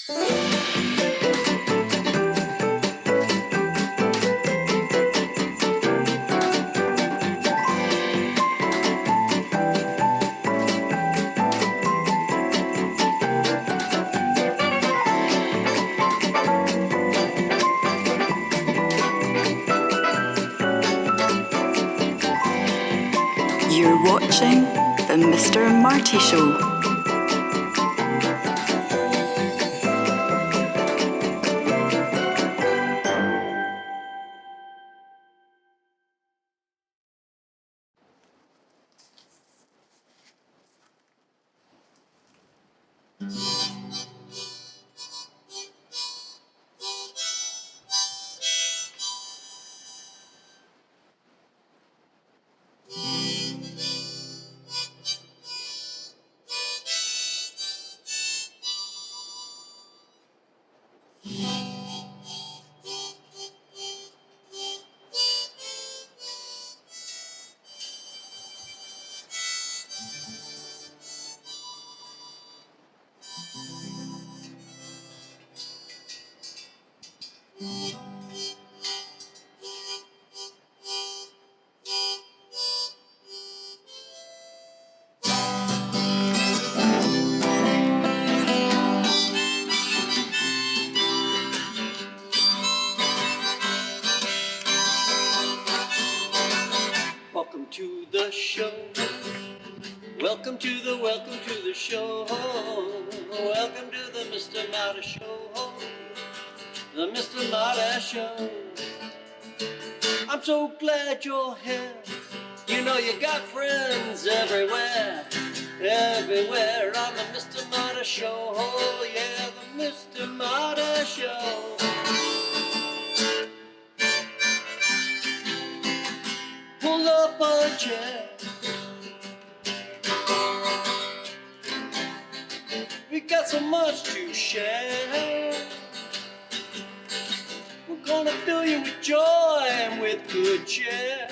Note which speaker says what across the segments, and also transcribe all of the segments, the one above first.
Speaker 1: You're watching the Mr. Marty Show.
Speaker 2: Welcome to the show. Welcome to the show. Welcome to the Mr. Marty Show. The Mr. Marty Show. I'm so glad you're here. You know you got friends everywhere. Everywhere on the Mr. Marty Show. Oh yeah, the Mr. Marty Show. Pull up a chair. We got so much to share. We're gonna fill you with joy and with good cheer.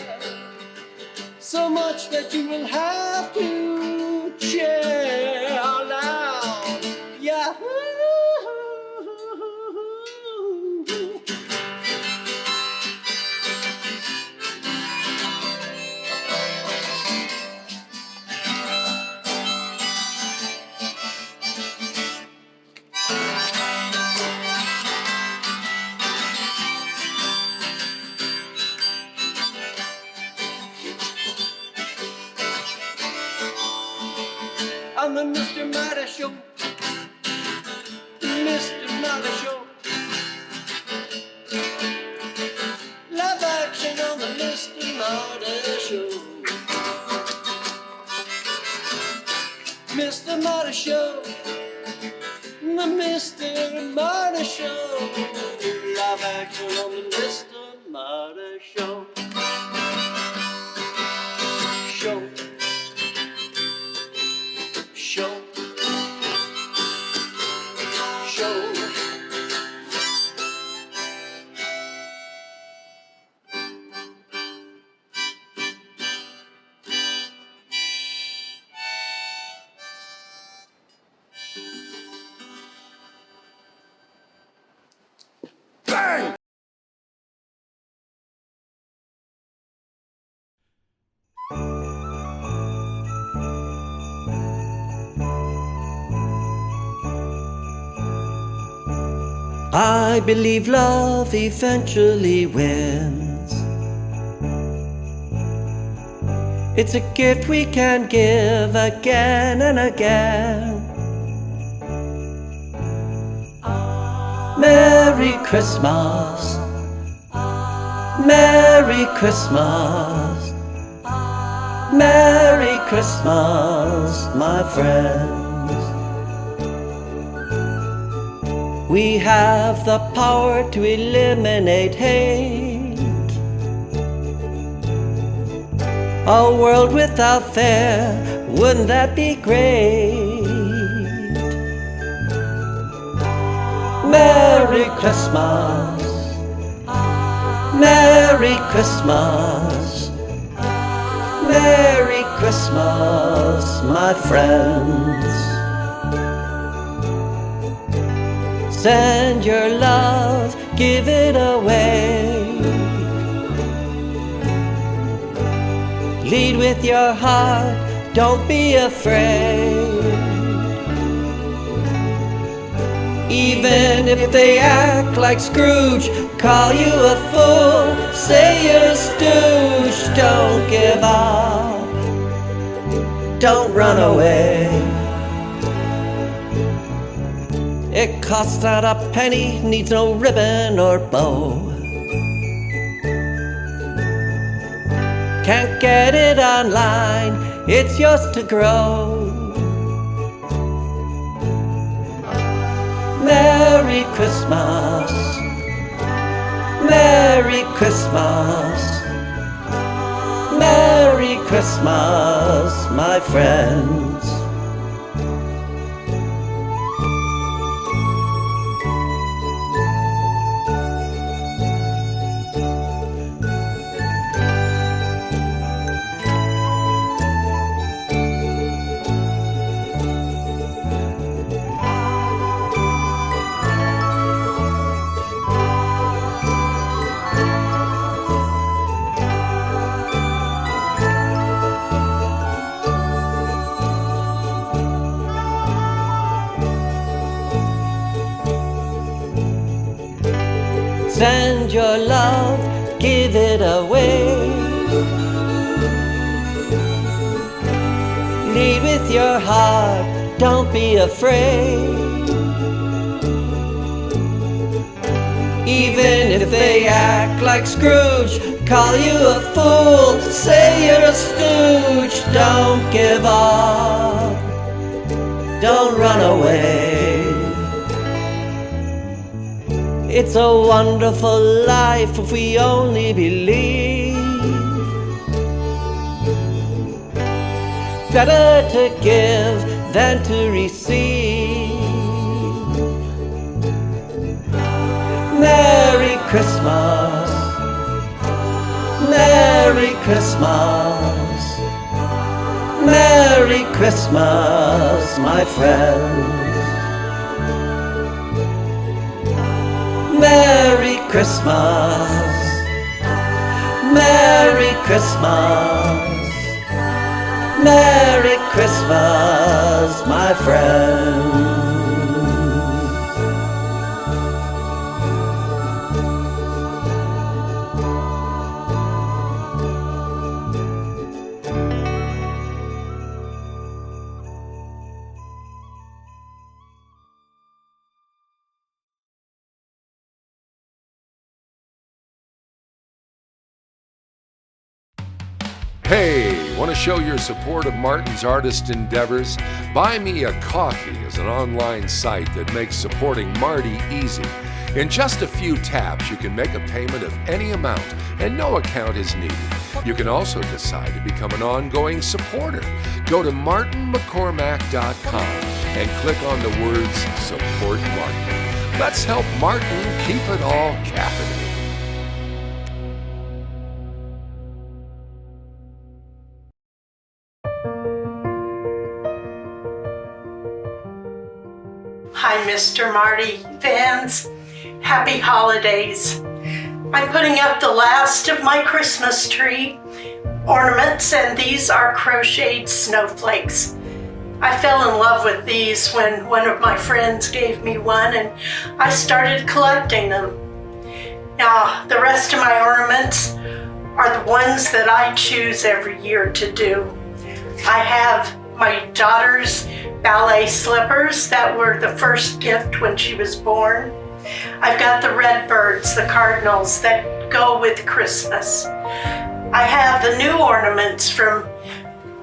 Speaker 2: So much that you will have to share aloud. Yahoo! On the Mr. Marty Show. Mr. Marty Show. Live action on the Mr. Marty Show. Mr. Marty Show. The Mr. Marty Show. Live action on the Mr. Marty Show. Show. Show. Show. Bang!
Speaker 3: I believe love eventually wins. It's a gift we can give again and again. Merry Christmas, Merry Christmas, Merry Christmas, my friends. We have the power to eliminate hate. A world without fear, wouldn't that be great? Merry Christmas, Merry Christmas, Merry Christmas, my friends. Send your love, give it away. Lead with your heart, don't be afraid. Even if they act like Scrooge, call you a fool, say you're a stooge, don't give up, don't run away. It costs not a penny, needs no ribbon or bow. Can't get it online, it's yours to grow. Merry Christmas, Merry Christmas, Merry Christmas, my friends. Send your love, give it away. Lead with your heart, don't be afraid. Even if they act like Scrooge, call you a fool, say you're a stooge, don't give up, don't run away. It's a wonderful life if we only believe. Better to give than to receive. Merry Christmas, Merry Christmas, Merry Christmas, my friends. Merry Christmas, Merry Christmas, Merry Christmas, my friends.
Speaker 4: Hey, want to show your support of Martin's artist endeavors? Buy Me a Coffee is an online site that makes supporting Marty easy. In just a few taps, you can make a payment of any amount, and no account is needed. You can also decide to become an ongoing supporter. Go to martinmccormack.com and click on the words Support Martin. Let's help Martin keep it all caffeinated.
Speaker 5: Hi, Mr. Marty fans. Happy holidays. I'm putting up the last of my Christmas tree ornaments, and these are crocheted snowflakes. I fell in love with these when one of my friends gave me one, and I started collecting them. Now, the rest of my ornaments are the ones that I choose every year to do. I have my daughter's ballet slippers that were the first gift when she was born. I've got the red birds, the cardinals that go with Christmas. I have the new ornaments from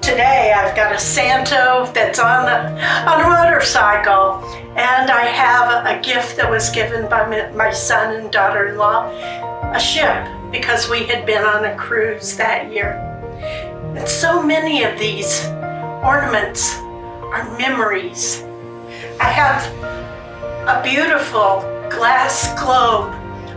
Speaker 5: today. I've got a Santa that's on a motorcycle, and I have a gift that was given by my son and daughter-in-law, a ship, because we had been on a cruise that year. And so many of these ornaments are memories. I have a beautiful glass globe.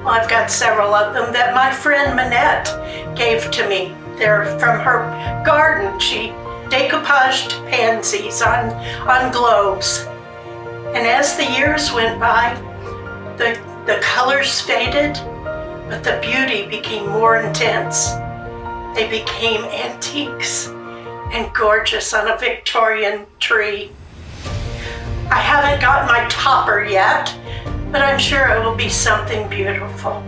Speaker 5: Well, I've got several of them that my friend Minette gave to me. They're from her garden. She decoupaged pansies on globes. And as the years went by, The colors faded, but the beauty became more intense. They became antiques and gorgeous on a Victorian tree. I haven't got my topper yet, but I'm sure it will be something beautiful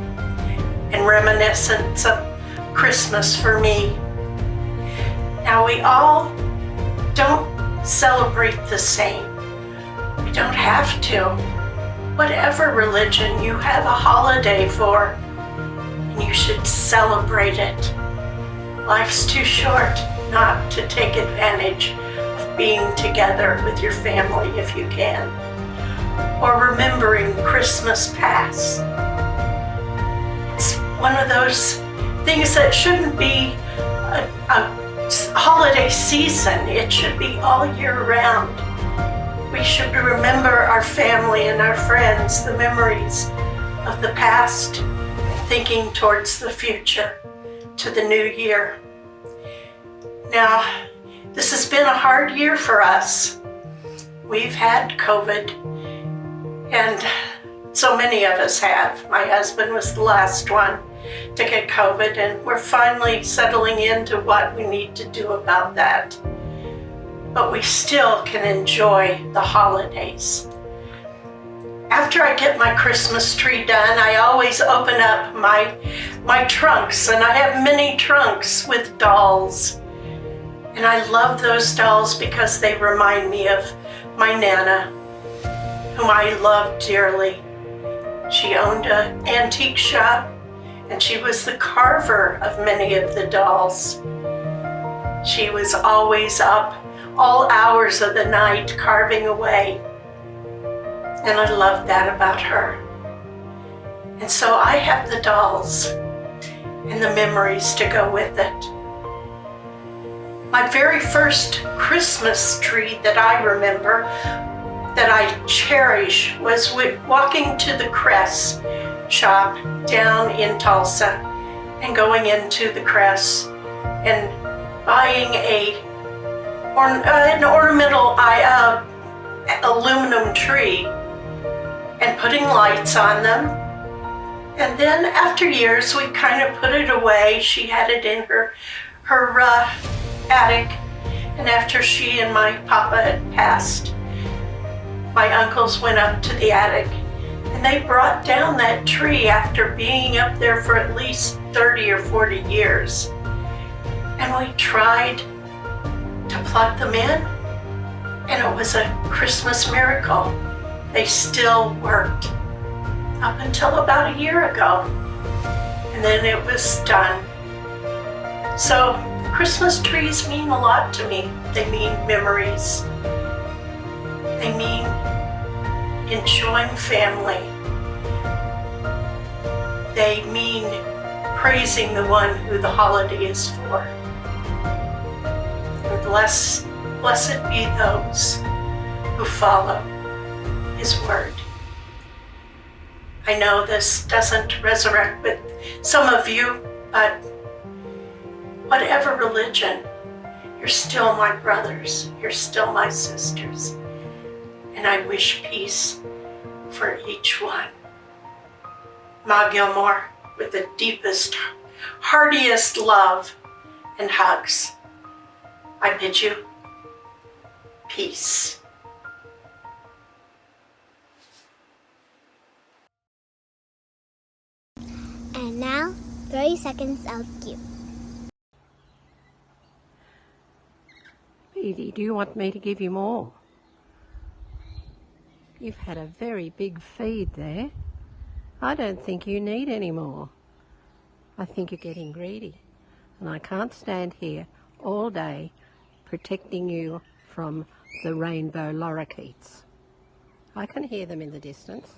Speaker 5: and reminiscent of Christmas for me. Now, we all don't celebrate the same. We don't have to. Whatever religion you have a holiday for, and you should celebrate it. Life's too short not to take advantage of being together with your family if you can, or remembering Christmas past. It's one of those things that shouldn't be a holiday season. It should be all year round. We should remember our family and our friends, the memories of the past, thinking towards the future, to the new year. Now, this has been a hard year for us. We've had COVID, and so many of us have. My husband was the last one to get COVID, and we're finally settling into what we need to do about that. But we still can enjoy the holidays. After I get my Christmas tree done, I always open up my trunks, and I have many trunks with dolls. And I love those dolls because they remind me of my Nana, whom I love dearly. She owned an antique shop, and she was the carver of many of the dolls. She was always up all hours of the night carving away. And I love that about her. And so I have the dolls and the memories to go with it. My very first Christmas tree that I remember, that I cherish, was walking to the Cress shop down in Tulsa and going into the Cress and buying an ornamental aluminum tree and putting lights on them. And then after years, we kind of put it away. She had it in her attic. And after she and my papa had passed, my uncles went up to the attic, and they brought down that tree after being up there for at least 30 or 40 years. And we tried to plug them in, and it was a Christmas miracle. They still worked up until about a year ago, and then it was done. So Christmas trees mean a lot to me. They mean memories. They mean enjoying family. They mean praising the one who the holiday is for. And blessed be those who follow His word. I know this doesn't resurrect with some of you, but whatever religion, you're still my brothers, you're still my sisters, and I wish peace for each one. Ma Gilmore, with the deepest, heartiest love and hugs, I bid you peace.
Speaker 6: And now, 30 seconds of cue.
Speaker 3: Edie, do you want me to give you more? You've had a very big feed there. I don't think you need any more. I think you're getting greedy, and I can't stand here all day protecting you from the rainbow lorikeets. I can hear them in the distance,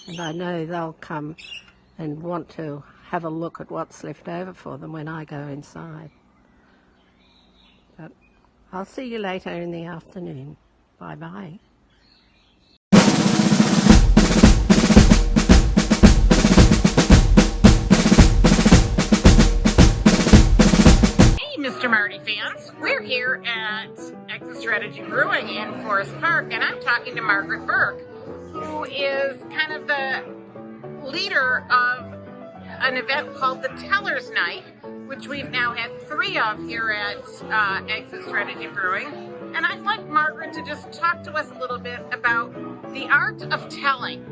Speaker 3: and I know they'll come and want to have a look at what's left over for them when I go inside. But I'll see you later in the afternoon. Bye-bye.
Speaker 7: Mr. Marty fans, we're here at Exit Strategy Brewing in Forest Park, and I'm talking to Margaret Burke, who is kind of the leader of an event called the Teller's Night, which we've now had 3 of here at Exit Strategy Brewing. And I'd like Margaret to just talk to us a little bit about the art of telling.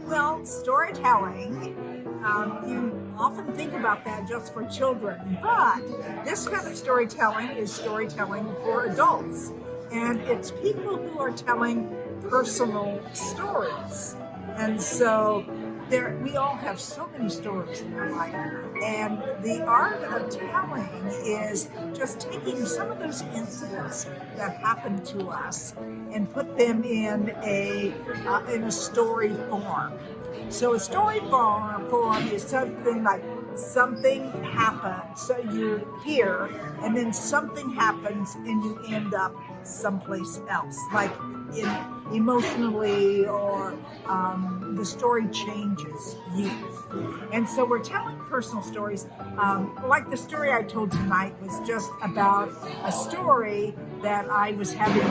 Speaker 8: Well, storytelling, you often think about that just for children, but this kind of storytelling is storytelling for adults. And it's people who are telling personal stories. And so we all have so many stories in our life. And the art of telling is just taking some of those incidents that happened to us and put them in a story form. So a story form is something like something happens, so you're here, and then something happens and you end up someplace else, like emotionally, or the story changes you. And so we're telling personal stories. Like the story I told tonight was just about a story that I was having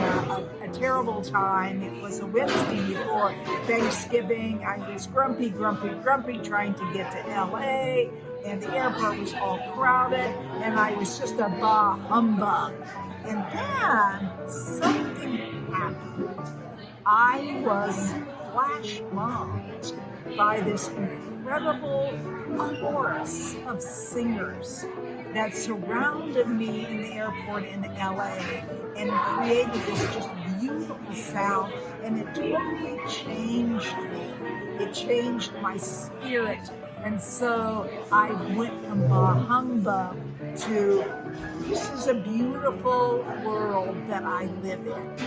Speaker 8: a terrible time. It was a Wednesday before Thanksgiving. I was grumpy, trying to get to LA, and the airport was all crowded, and I was just a bah humbug. And then something happened. I was flash mobbed by this incredible chorus of singers that surrounded me in the airport in LA and created this just beautiful sound, and it totally changed me. It changed my spirit. And so I went from bah humbug to, this is a beautiful world that I live in.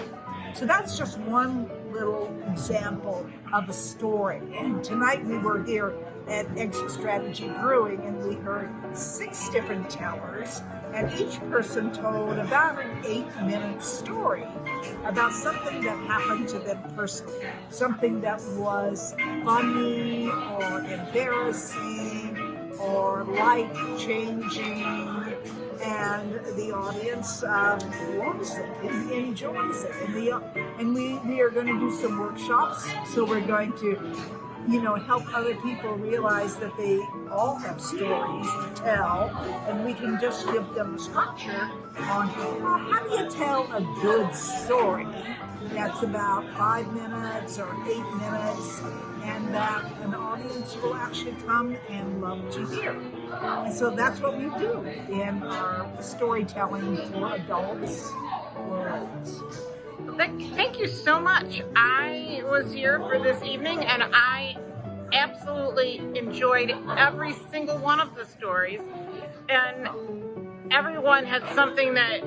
Speaker 8: So that's just one little example of a story. And tonight we were here at Exit Strategy Brewing, and we heard 6 different tellers, and each person told about an 8-minute story about something that happened to them personally, something that was funny or embarrassing or life-changing, and the audience loves it and enjoys it. And we are going to do some workshops, so we're going to help other people realize that they all have stories to tell, and we can just give them a structure on how do you tell a good story that's about 5 minutes or 8 minutes, and that an audience will actually come and love to hear. And so that's what we do in our storytelling for adults worlds.
Speaker 7: Thank you so much. I was here for this evening, and I absolutely enjoyed every single one of the stories, and everyone had something that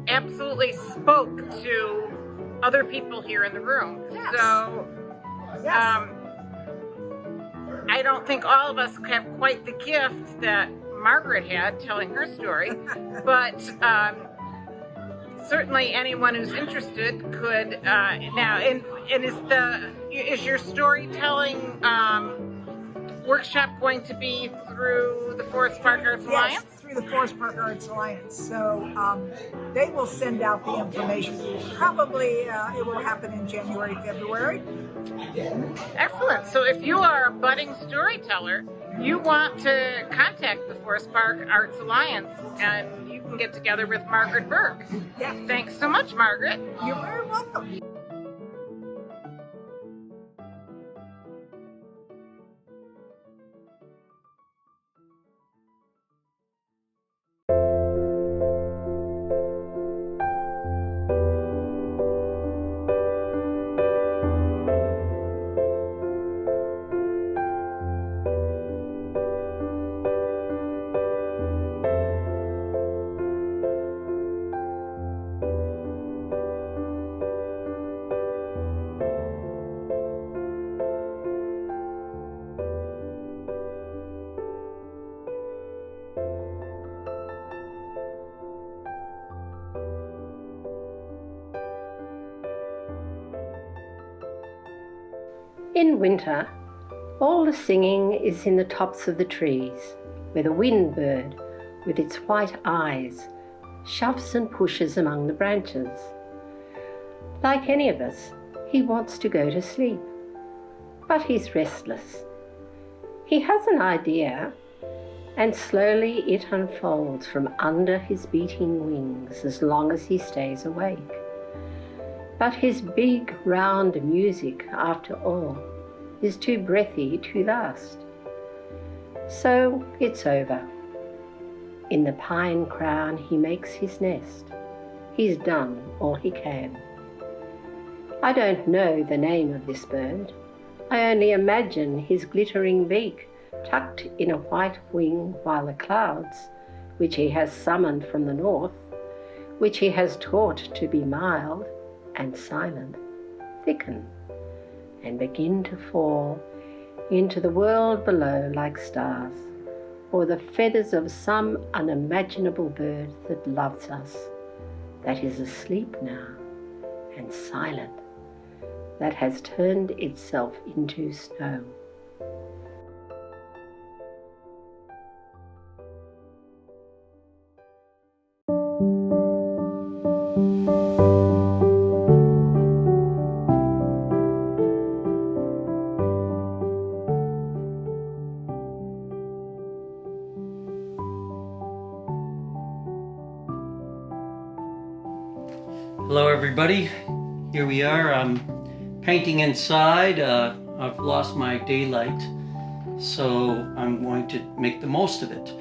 Speaker 7: absolutely spoke to other people here in the room. Yes. So yes. I don't think all of us have quite the gift that Margaret had telling her story, but certainly anyone who's interested could now. And is your storytelling workshop going to be through the Forest Park Arts Alliance?
Speaker 8: Yes, through the Forest Park Arts Alliance. So they will send out the information. Probably it will happen in January, February.
Speaker 7: Excellent. So if you are a budding storyteller, you want to contact the Forest Park Arts Alliance, and you can get together with Margaret Berg.
Speaker 8: Yeah.
Speaker 7: Thanks so much, Margaret.
Speaker 8: You're very welcome.
Speaker 9: In winter, all the singing is in the tops of the trees, where the wind bird, with its white eyes, shoves and pushes among the branches. Like any of us, He wants to go to sleep, but he's restless. He has an idea, and slowly it unfolds from under his beating wings as long as he stays awake. But his big, round music, after all, is too breathy to last. So it's over. In the pine crown he makes his nest. He's done all he can. I don't know the name of this bird. I only imagine his glittering beak tucked in a white wing, while the clouds, which he has summoned from the north, which he has taught to be mild and silent, thicken and begin to fall into the world below like stars, or the feathers of some unimaginable bird that loves us, that is asleep now and silent, that has turned itself into snow.
Speaker 2: Hello everybody, here we are. I'm painting inside. I've lost my daylight, so I'm going to make the most of it.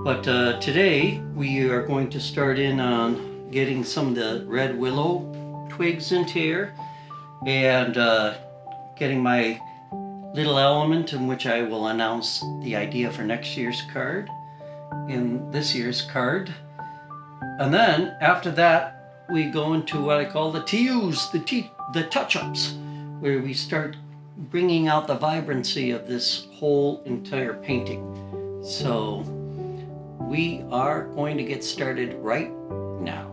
Speaker 2: But today we are going to start in on getting some of the red willow twigs into here and getting my little element in which I will announce the idea for next year's card in this year's card. And then after that, we go into what I call the TUs, the touch-ups, where we start bringing out the vibrancy of this whole entire painting. So we are going to get started right now.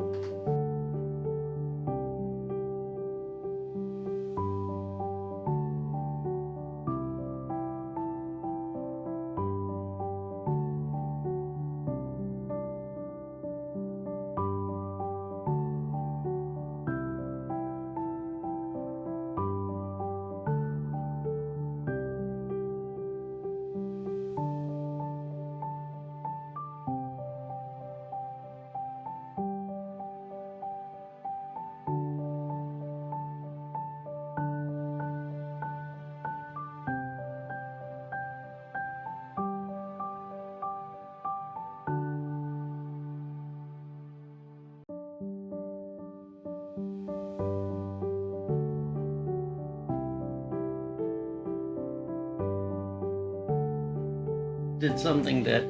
Speaker 2: Did something that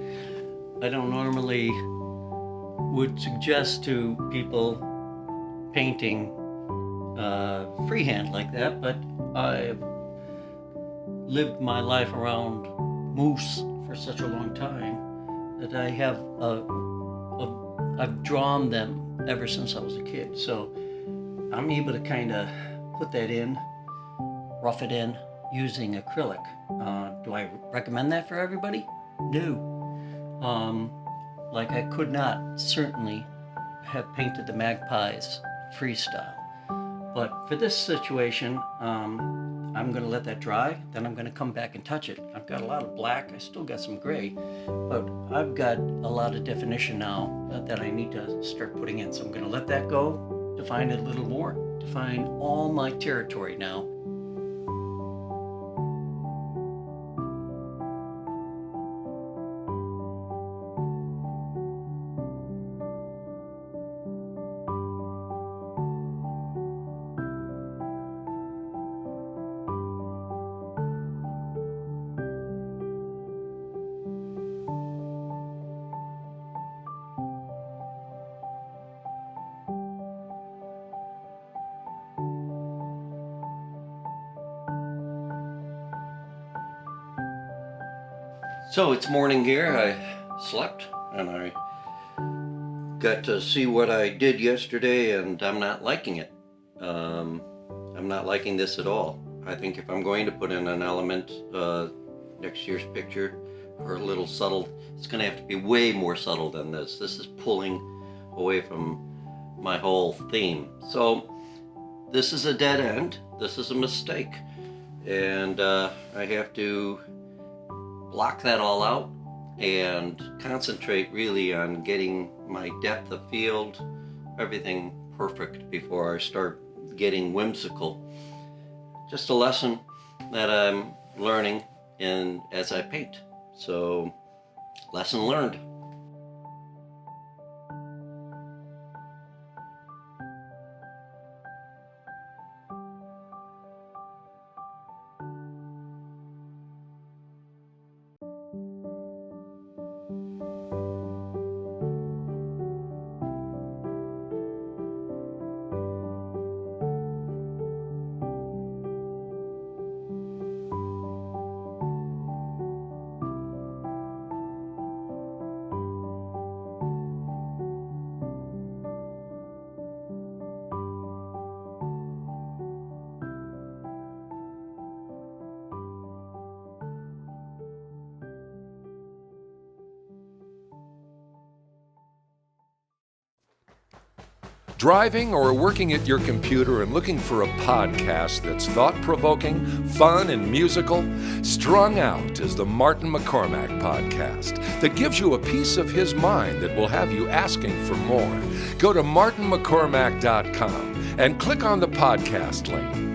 Speaker 2: I don't normally would suggest to people painting freehand like that, but I've lived my life around moose for such a long time that I have I've drawn them ever since I was a kid, so I'm able to kind of put that in, rough it in using acrylic. Do I recommend that for everybody? No. Like I could not certainly have painted the magpies freestyle. But for this situation, I'm going to let that dry, then I'm going to come back and touch it. I've got a lot of black, I still got some gray, but I've got a lot of definition now that I need to start putting in. So I'm going to let that go, define it a little more, define all my territory now. So it's morning here. I slept and I got to see what I did yesterday, and I'm not liking it. I'm not liking this at all. I think if I'm going to put in an element next year's picture, or a little subtle, it's going to have to be way more subtle than this. This is pulling away from my whole theme. So this is a dead end. This is a mistake. And I have to block that all out and concentrate really on getting my depth of field, everything perfect before I start getting whimsical. Just a lesson that I'm learning as I paint. So, lesson learned.
Speaker 4: Driving or working at your computer and looking for a podcast that's thought-provoking, fun, and musical? Strung Out is the Martin McCormack podcast that gives you a piece of his mind that will have you asking for more. Go to martinmccormack.com and click on the podcast link.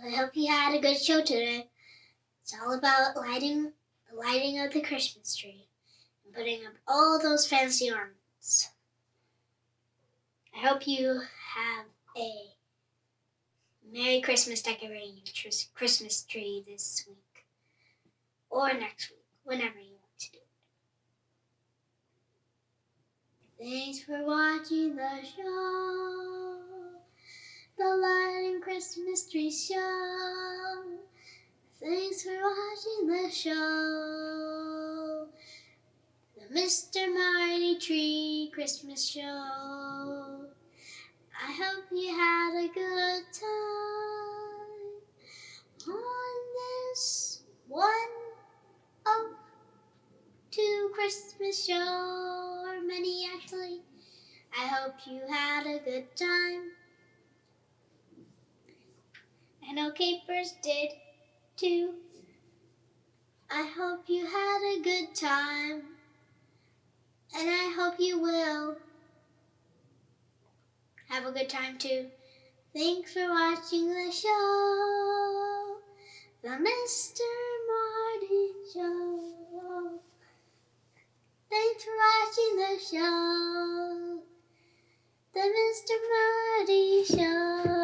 Speaker 6: I hope you had a good show today. It's all about lighting of the Christmas tree and putting up all those fancy ornaments. I hope you have a Merry Christmas decorating your Christmas tree this week or next week, whenever you want to do it. Thanks for watching the show, the Lighting Christmas Tree Show. Thanks for watching the show, the Mr. Marty Tree Christmas Show. I hope you had a good time on this one of two Christmas show, or many actually. I hope you had a good time. I know Capers did too. I hope you had a good time, and I hope you will have a good time too. Thanks for watching the show, the Mr. Marty Show. Thanks for watching the show, the Mr. Marty Show.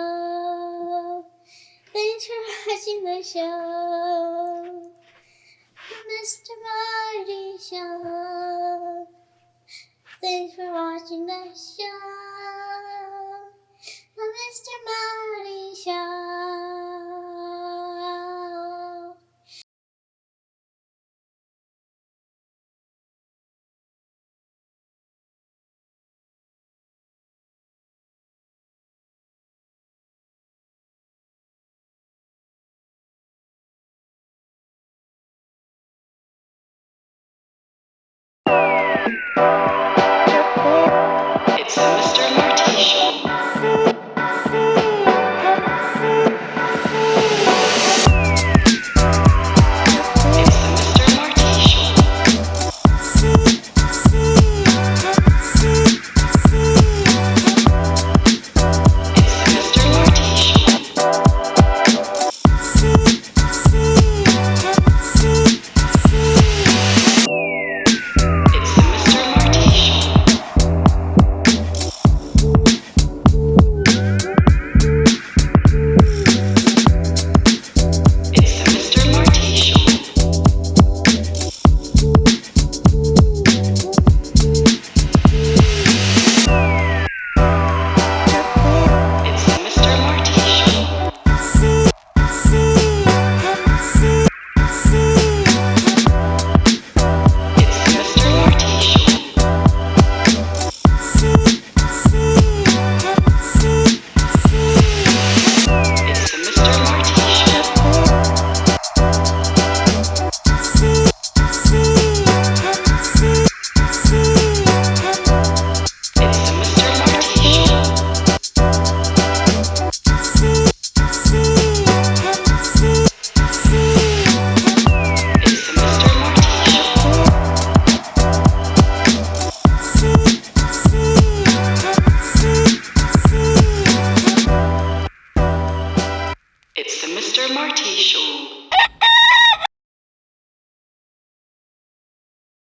Speaker 6: Thanks for watching the show, the Mr. Marty Show. Thanks for watching the show.